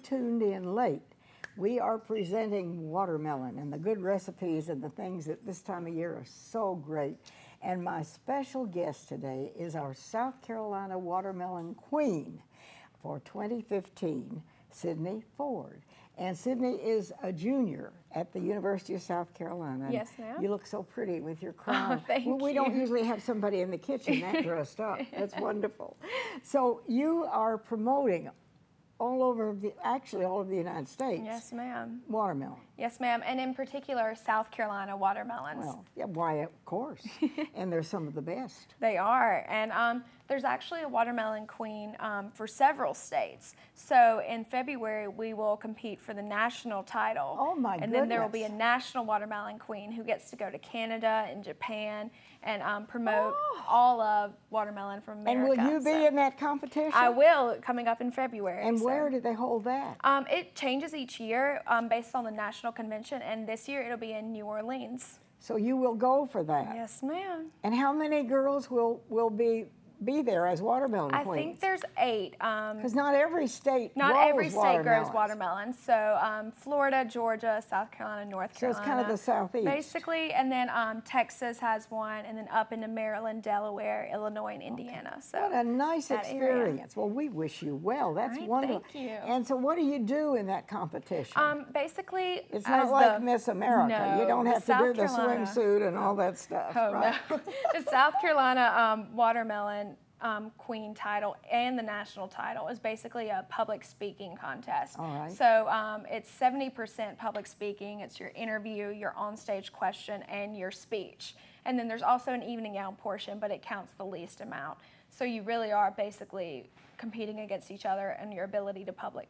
tuned in late, we are presenting watermelon and the good recipes and the things that this time of year are so great. And my special guest today is our South Carolina Watermelon Queen for 2015, Sydney Ford. And Sydney is a junior at the University of South Carolina. Yes, ma'am. You look so pretty with your crown. Oh, thank you. We don't usually have somebody in the kitchen that dressed up. That's wonderful. So you are promoting all over, actually all over the United States. Yes, ma'am. Watermelon. Yes, ma'am. And in particular, South Carolina watermelons. Well, yeah, why, of course. And they're some of the best. They are. And there's actually a watermelon queen for several states. So in February, we will compete for the national title. Oh, my And goodness. then there will be a national watermelon queen who gets to go to Canada and Japan and promote all of watermelon from America. And will you be in that competition? I will, coming up in February. And where do they hold that? It changes each year based on the national convention, and this year it'll be in New Orleans. So you will go for that? Yes, ma'am. And how many girls will be there as watermelon I queens? think there's 8. Because not every state grows watermelons. So Florida, Georgia, South Carolina, North Carolina. So it's kind of the southeast. Basically, and then Texas has one, and then up into Maryland, Delaware, Illinois, and Indiana. So what a nice experience. Well, we wish you well. That's wonderful. Thank you. And so what do you do in that competition? Basically, it's not like Miss America. No, you don't have to do the Carolina swimsuit and all that stuff. Oh, right? no. The South Carolina watermelon queen title and the national title is basically a public speaking contest. All right. So it's 70% public speaking. It's your interview, your onstage question, and your speech. And then there's also an evening gown portion, but it counts the least amount. So you really are basically competing against each other and your ability to public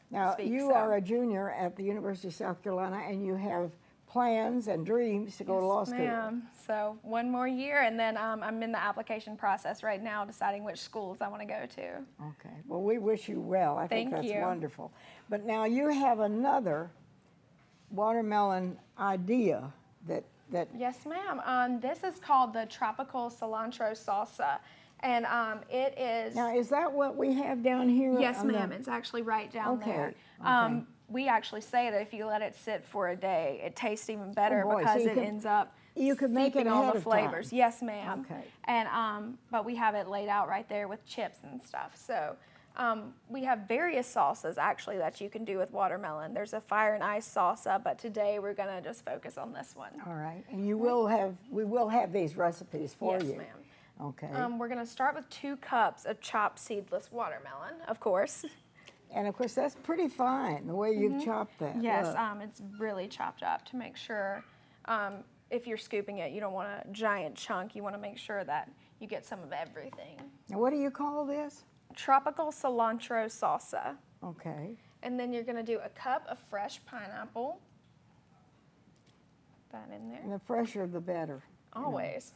speak. Now, you are a junior at the University of South Carolina, and you have plans and dreams to go to law school. Yes, ma'am. So one more year, and then I'm in the application process right now, deciding which schools I want to go to. Okay. Well, we wish you well. I think that's you. wonderful. But now you have another watermelon idea that. Yes, ma'am. This is called the tropical cilantro salsa, and it is. Now, is that what we have down here? Yes, ma'am. It's actually right down there. Okay. We actually say that if you let it sit for a day, it tastes even better so because you it can, ends up you can make it all ahead the of flavors. time. Yes, ma'am. Okay. And but we have it laid out right there with chips and stuff. So we have various salsas actually that you can do with watermelon. There's a fire and ice salsa, but today we're gonna just focus on this one. All right. And you will have we will have these recipes for you. Yes, ma'am. Okay. We're gonna start with 2 cups of chopped seedless watermelon, of course. And of course, that's pretty fine, the way you've chopped that. Yes, Look. it's really chopped up to make sure if you're scooping it, you don't want a giant chunk. You want to make sure that you get some of everything. Now, what do you call this? Tropical cilantro salsa. Okay. And then you're going to do a cup of fresh pineapple. Put that in there. And the fresher, the better. Always.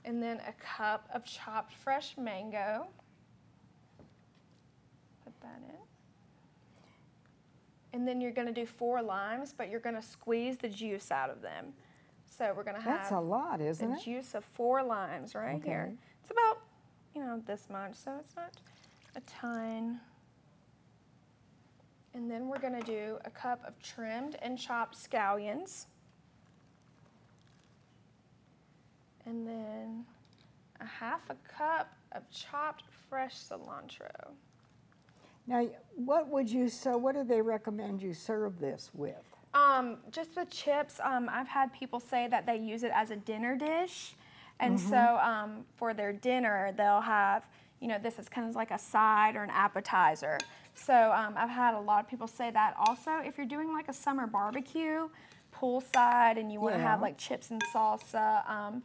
And then a cup of chopped fresh mango. Put that in. And then you're going to do 4 limes, but you're going to squeeze the juice out of them. So we're going to have That's a lot, isn't it? juice of 4 limes right here. It's about, this much, so it's not a ton. And then we're going to do a cup of trimmed and chopped scallions. And then a 1/2 cup of chopped fresh cilantro. Now, what do they recommend you serve this with? Just the chips. I've had people say that they use it as a dinner dish. And so for their dinner, they'll have, this is kind of like a side or an appetizer. So I've had a lot of people say that. Also, if you're doing like a summer barbecue, poolside, and you want to have like chips and salsa,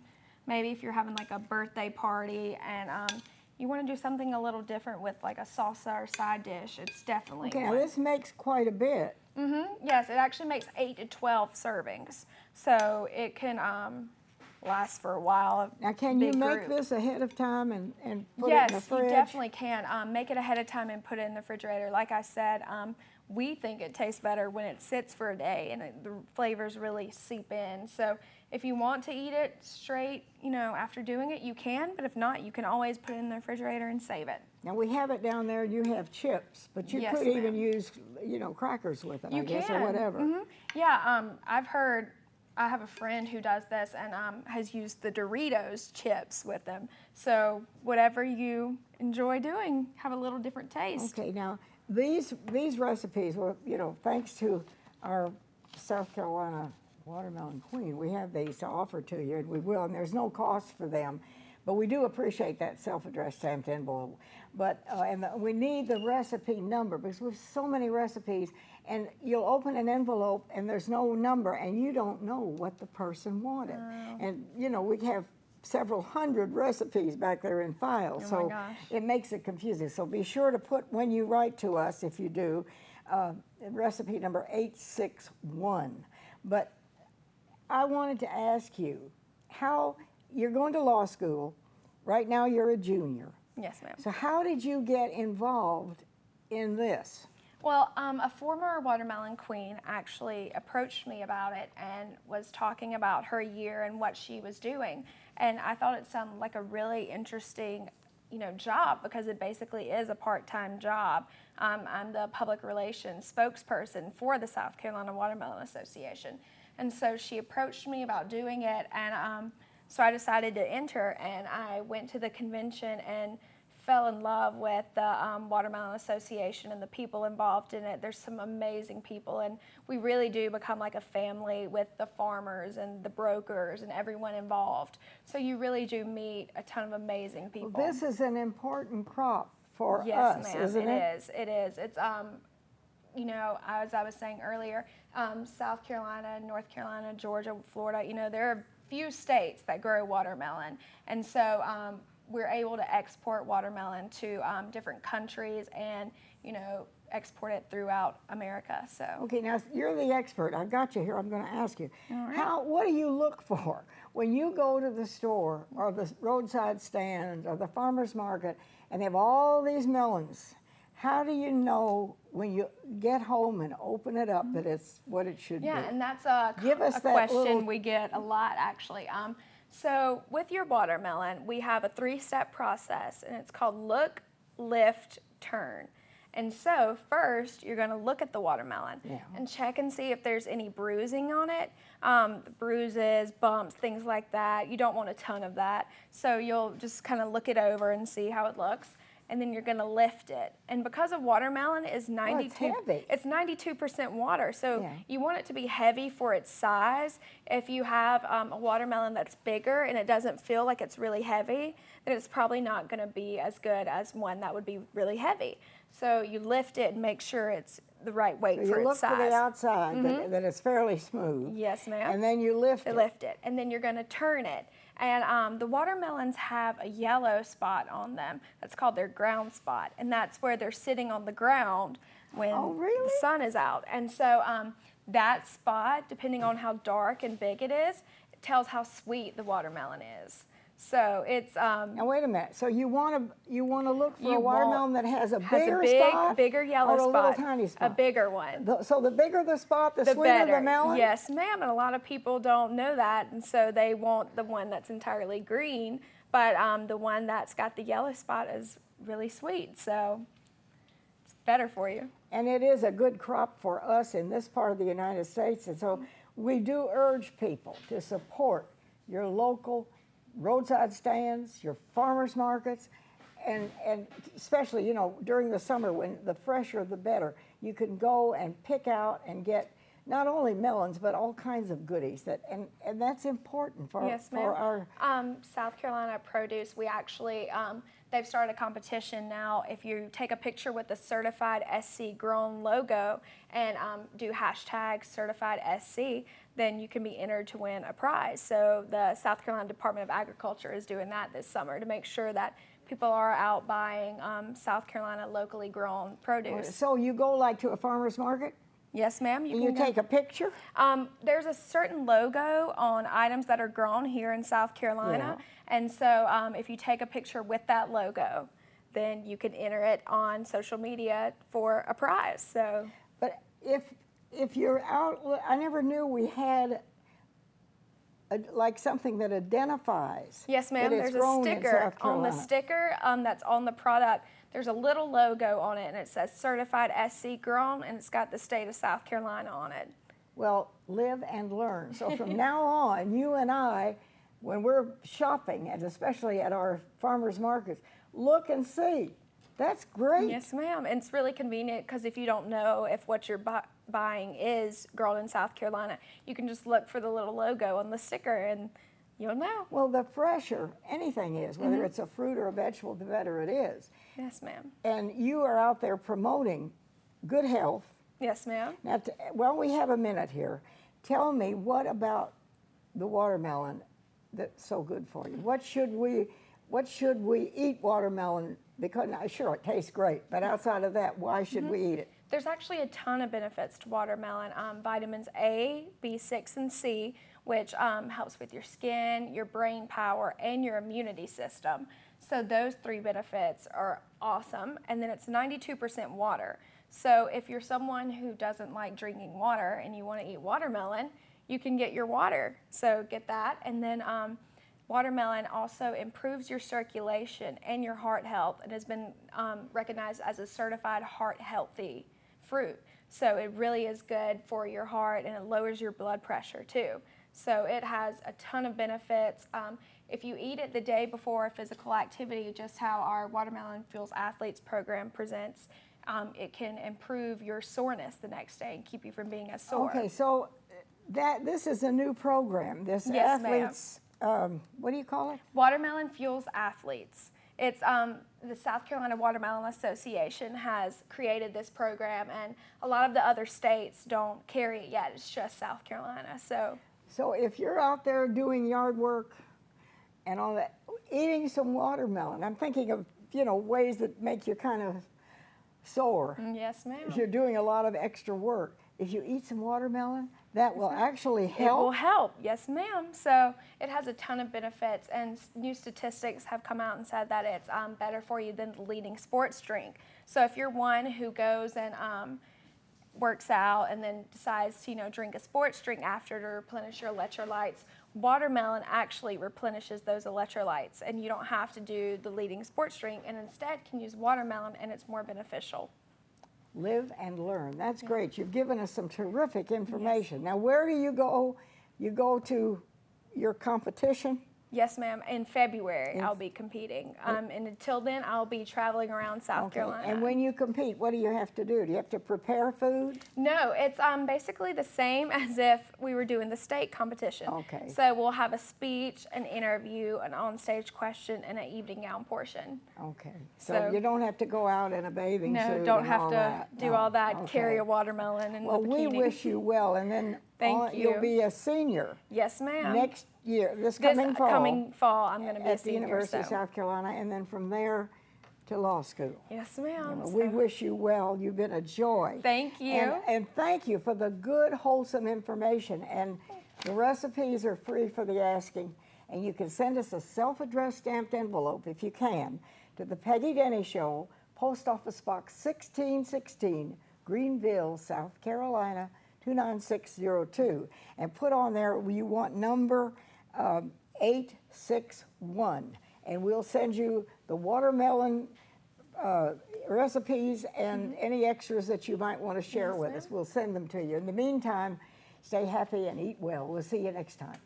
maybe if you're having like a birthday party and you want to do something a little different with like a salsa or side dish, it's definitely Okay, now this makes quite a bit. Yes, it actually makes 8 to 12 servings. So it can lasts for a while. Now, can you big make group. this ahead of time and put it Yes, in the fridge? you definitely can. Make it ahead of time and put it in the refrigerator. Like I said, we think it tastes better when it sits for a day and the flavors really seep in. So if you want to eat it straight, after doing it, you can. But if not, you can always put it in the refrigerator and save it. Now, we have it down there. You have chips, but you Yes, could even ma'am. use, crackers with it, You I guess, can. or whatever. Yeah, I've heard. I have a friend who does this and has used the Doritos chips with them. So whatever you enjoy doing, have a little different taste. Okay, now these recipes, well, thanks to our South Carolina watermelon queen, we have these to offer to you, and we will, and there's no cost for them. But we do appreciate that self-addressed stamped envelope. But we need the recipe number because we have so many recipes, and you'll open an envelope and there's no number, and you don't know what the person wanted. And we have several hundred recipes back there in files, Oh my so gosh. it makes it confusing. So be sure to put, when you write to us, if you do, recipe number 861. But I wanted to ask you how. You're going to law school. Right now you're a junior. Yes, ma'am. So how did you get involved in this? Well, a former watermelon queen actually approached me about it and was talking about her year and what she was doing. And I thought it sounded like a really interesting, job, because it basically is a part-time job. I'm the public relations spokesperson for the South Carolina Watermelon Association. And so she approached me about doing it, and so I decided to enter, and I went to the convention and fell in love with the Watermelon Association and the people involved in it. There's some amazing people, and we really do become like a family with the farmers and the brokers and everyone involved. So you really do meet a ton of amazing people. Well, this is an important crop for Yes, us, ma'am, isn't it? It is. It is. It's as I was saying earlier, South Carolina, North Carolina, Georgia, Florida. There are few states that grow watermelon, and so we're able to export watermelon to different countries and export it throughout America. So Okay, now you're the expert. I've got you here. I'm going to ask you. All right. What do you look for when you go to the store or the roadside stand or the farmer's market and they have all these melons? How do you know when you get home and open it up that it's what it should be? yeah, and that's a Give us that question little- we get a lot actually. So with your watermelon, we have a 3-step process, and it's called look, lift, turn. And so first, you're going to look at the watermelon and check and see if there's any bruising on it, bruises, bumps, things like that. You don't want a ton of that. So you'll just kind of look it over and see how it looks. And then you're going to lift it. And because of watermelon is 92, it's 92% water. So you want it to be heavy for its size. If you have a watermelon that's bigger and it doesn't feel like it's really heavy, then it's probably not going to be as good as one that would be really heavy. So you lift it and make sure it's the right weight for its size. You look to the outside that it's fairly smooth. Yes, ma'am. And then you lift it. Lift it, and then you're going to turn it. And the watermelons have a yellow spot on them. That's called their ground spot, and that's where they're sitting on the ground when the sun is out. And so that spot, depending on how dark and big it is, it tells how sweet the watermelon is. So it's Now wait a minute. So you want to look for a watermelon that has a bigger yellow or a spot, little tiny spot. a bigger one. So the bigger the spot, the sweeter better. the melon. Yes, ma'am. And a lot of people don't know that, and so they want the one that's entirely green. But the one that's got the yellow spot is really sweet, so it's better for you. And it is a good crop for us in this part of the United States, and so we do urge people to support your local roadside stands, your farmers markets, and especially, during the summer when the fresher the better. You can go and pick out and get not only melons, but all kinds of goodies. And that's important for, yes, for our... South Carolina Produce, we actually, they've started a competition now. If you take a picture with the certified SC grown logo and do hashtag certified SC, then you can be entered to win a prize. So the South Carolina Department of Agriculture is doing that this summer to make sure that people are out buying South Carolina locally grown produce. So you go like to a farmer's market? Yes, ma'am. And you take a picture? There's a certain logo on items that are grown here in South Carolina. And so if you take a picture with that logo, then you can enter it on social media for a prize. So, but if you're out, I never knew we had like something that identifies. Yes, ma'am. There's a sticker on the sticker that's on the product. There's a little logo on it, and it says Certified SC Grown, and it's got the state of South Carolina on it. Well, live and learn. So from now on, you and I, when we're shopping, and especially at our farmers markets, look and see. That's great. Yes, ma'am. And it's really convenient because if you don't know if what you're buying is grown in South Carolina, you can just look for the little logo on the sticker and you'll know. Well, the fresher anything is, whether it's a fruit or a vegetable, the better it is. Yes, ma'am. And you are out there promoting good health. Yes, ma'am. Now, well, we have a minute here. Tell me, what about the watermelon that's so good for you? What should we eat watermelon? Because now, sure, it tastes great, but outside of that, why should we eat it? There's actually a ton of benefits to watermelon. Vitamins A, B6, and C, which helps with your skin, your brain power, and your immunity system. So those 3 benefits are awesome. And then it's 92% water. So if you're someone who doesn't like drinking water and you want to eat watermelon, you can get your water. So get that. And then watermelon also improves your circulation and your heart health and has been recognized as a certified heart healthy fruit. So it really is good for your heart, and it lowers your blood pressure too. So it has a ton of benefits. If you eat it the day before a physical activity, just how our Watermelon Fuels Athletes program presents, it can improve your soreness the next day and keep you from being as sore. Okay, so this is a new program. This Yes, athletes, what do you call it? Watermelon Fuels Athletes. It's the South Carolina Watermelon Association has created this program, and a lot of the other states don't carry it yet. It's just South Carolina. So if you're out there doing yard work and all that, eating some watermelon, I'm thinking of, ways that make you kind of sore. Yes, ma'am. If you're doing a lot of extra work, if you eat some watermelon, that will actually help. It will help, yes, ma'am. So it has a ton of benefits, and new statistics have come out and said that it's better for you than the leading sports drink. So if you're one who goes and works out and then decides to, drink a sports drink after to replenish your electrolytes, watermelon actually replenishes those electrolytes, and you don't have to do the leading sports drink, and instead can use watermelon, and it's more beneficial. Live and learn. That's great. You've given us some terrific information. Yes. Now, where do you go? You go to your competition? Yes, ma'am. In February, I'll be competing. And until then, I'll be traveling around South Carolina. And when you compete, what do you have to do? Do you have to prepare food? No, it's basically the same as if we were doing the state competition. Okay. So we'll have a speech, an interview, an onstage question, and an evening gown portion. Okay. So you don't have to go out in a bathing suit. No, don't have to that. do all that, carry a watermelon and well, a bikini. we wish you well, and then Thank you. You'll be a senior. Yes, ma'am. Next year, this coming fall. I'm going to be at a senior. At the University of South Carolina, and then from there to law school. Yes, ma'am. We wish you well. You've been a joy. Thank you. And thank you for the good, wholesome information. And the recipes are free for the asking. And you can send us a self-addressed stamped envelope, if you can, to the Peggy Denny Show, Post Office Box 1616, Greenville, South Carolina, 29602. And put on there, you want number 861. And we'll send you the watermelon recipes and any extras that you might want to share with us. We'll send them to you. In the meantime, stay happy and eat well. We'll see you next time.